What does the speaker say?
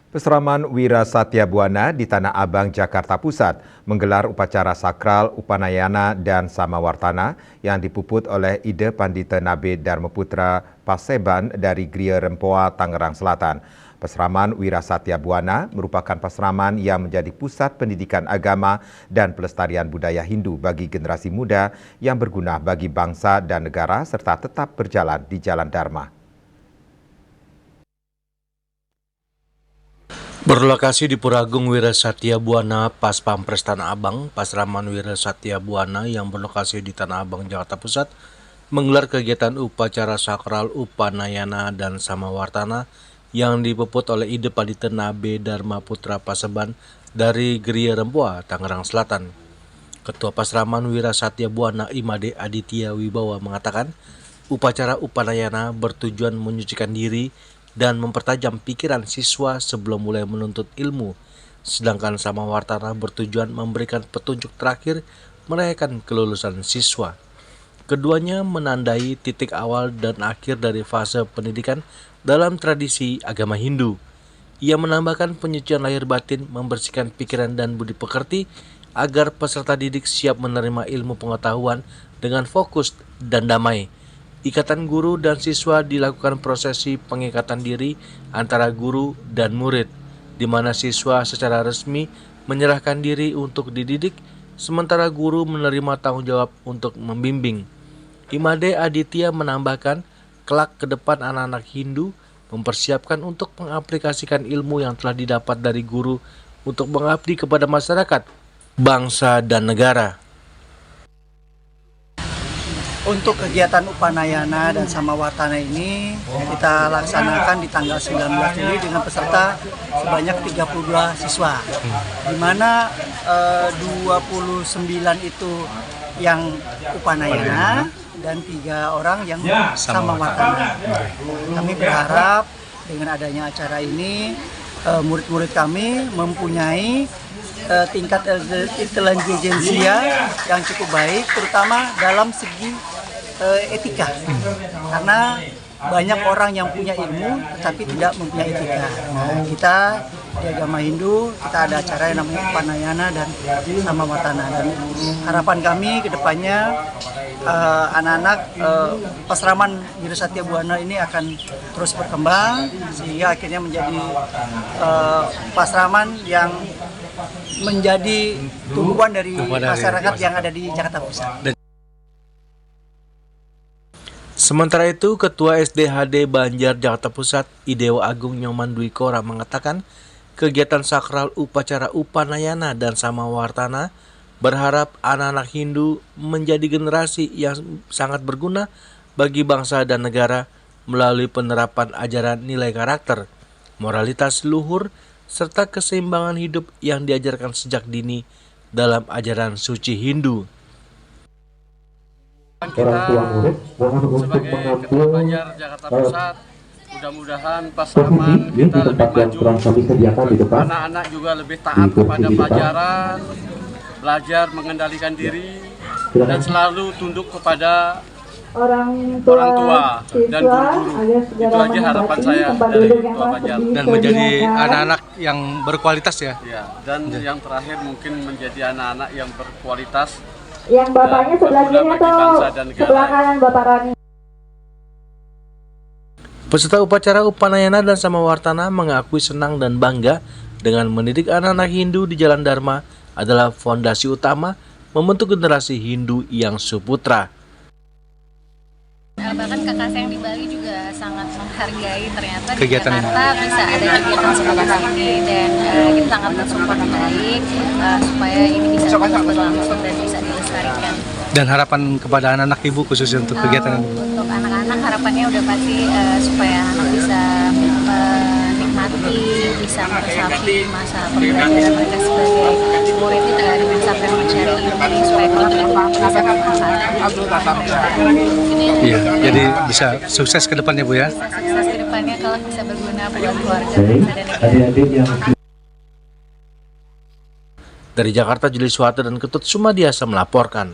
Peseraman Wira Satya Buana di Tanah Abang, Jakarta Pusat menggelar upacara sakral Upanayana dan Samawartana yang dipuput oleh Ide Pandita Nabe Dharmaputra Paseban dari Gria Rempoa, Tangerang Selatan. Peseraman Wira Satya Buana merupakan peseraman yang menjadi pusat pendidikan agama dan pelestarian budaya Hindu bagi generasi muda yang berguna bagi bangsa dan negara serta tetap berjalan di jalan Dharma. Berlokasi di Pura Agung Wira Satya Buana, Pas Pampres Tanah Abang, Peseraman Wira Satya Buana yang berlokasi di Tanah Abang, Jakarta Pusat menggelar kegiatan upacara sakral Upanayana dan Samawartana yang dipuput oleh Ide Pandita Nabe Dharmaputra Paseban dari Gria Rempoa, Tangerang Selatan. Ketua Peseraman Wira Satya Buana Imade Aditya Wibawa mengatakan, upacara Upanayana bertujuan menyucikan diri dan mempertajam pikiran siswa sebelum mulai menuntut ilmu, sedangkan Samawartana bertujuan memberikan petunjuk terakhir merayakan kelulusan siswa. Keduanya menandai titik awal dan akhir dari fase pendidikan dalam tradisi agama Hindu. Ia menambahkan penyucian lahir batin, membersihkan pikiran dan budi pekerti agar peserta didik siap menerima ilmu pengetahuan dengan fokus dan damai. Ikatan guru dan siswa dilakukan prosesi pengikatan diri antara guru dan murid, di mana siswa secara resmi menyerahkan diri untuk dididik, sementara guru menerima tanggung jawab untuk membimbing. Imade Aditya menambahkan, kelak ke depan anak-anak Hindu mempersiapkan untuk mengaplikasikan ilmu yang telah didapat dari guru untuk mengabdi kepada masyarakat, bangsa, dan negara. Untuk kegiatan Upanayana dan Samawartana ini kita laksanakan di tanggal 19 Juli dengan peserta sebanyak 32 siswa, di mana 29 itu yang Upanayana dan 3 orang yang Samawartana. Kami berharap dengan adanya acara ini murid-murid kami mempunyai tingkat intelijensia yang cukup baik, terutama dalam segi etika, karena banyak orang yang punya ilmu tetapi tidak mempunyai etika. Nah, kita di agama Hindu kita ada acara yang namanya Upanayana dan Samawartana, dan harapan kami ke depannya anak-anak Peseraman Wira Satya Buana ini akan terus berkembang sehingga akhirnya menjadi peseraman yang menjadi tumpuan dari masyarakat yang ada di Jakarta Pusat. Sementara itu, Ketua SDHD Banjar Jakarta Pusat, Idewa Agung Nyoman Dwi Kora mengatakan, kegiatan sakral upacara Upanayana dan Samawartana berharap anak-anak Hindu menjadi generasi yang sangat berguna bagi bangsa dan negara melalui penerapan ajaran nilai karakter, moralitas luhur, serta keseimbangan hidup yang diajarkan sejak dini dalam ajaran suci Hindu. Kita sebagai Ketua Banjar Jakarta Pusat, mudah-mudahan Peseraman kita lebih maju, anak-anak juga lebih taat kepada pelajaran, belajar mengendalikan diri, dan selalu tunduk kepada orang tua dan guru-guru. Itu aja harapan saya dari Ketua Banjar. Dan menjadi anak-anak yang berkualitas ya. Dan yang terakhir mungkin menjadi anak-anak yang berkualitas. Yang bapaknya sebelah kiri atau sebelah kanan Bapak Rani? Peserta upacara Upanayana dan Samawartana mengakui senang dan bangga dengan mendidik anak-anak Hindu di jalan Dharma adalah fondasi utama membentuk generasi Hindu yang suputra. Bahkan kakak saya yang di Bali juga sangat menghargai ternyata kegiatan di Jakarta bisa ada kegiatan seperti ini, dan kita sangat mensupport baik supaya ini bisa berlangsung dan bisa dilestarikan. Dan harapan kepada anak-anak ibu khususnya untuk kegiatan ini? Untuk anak-anak harapannya udah pasti supaya anak bisa menikmati, bisa meresapi masa pembelajaran mereka sebagai murid itu dari sampai mencari ilmu supaya kelak bisa bermanfaat. Iya, jadi bisa sukses ke depannya Bu ya? Sukses ke depannya kalau bisa berguna buat keluarga, bangsa dan negara. Dari Jakarta, Juli Suwata dan Ketut Sumadiasa melaporkan.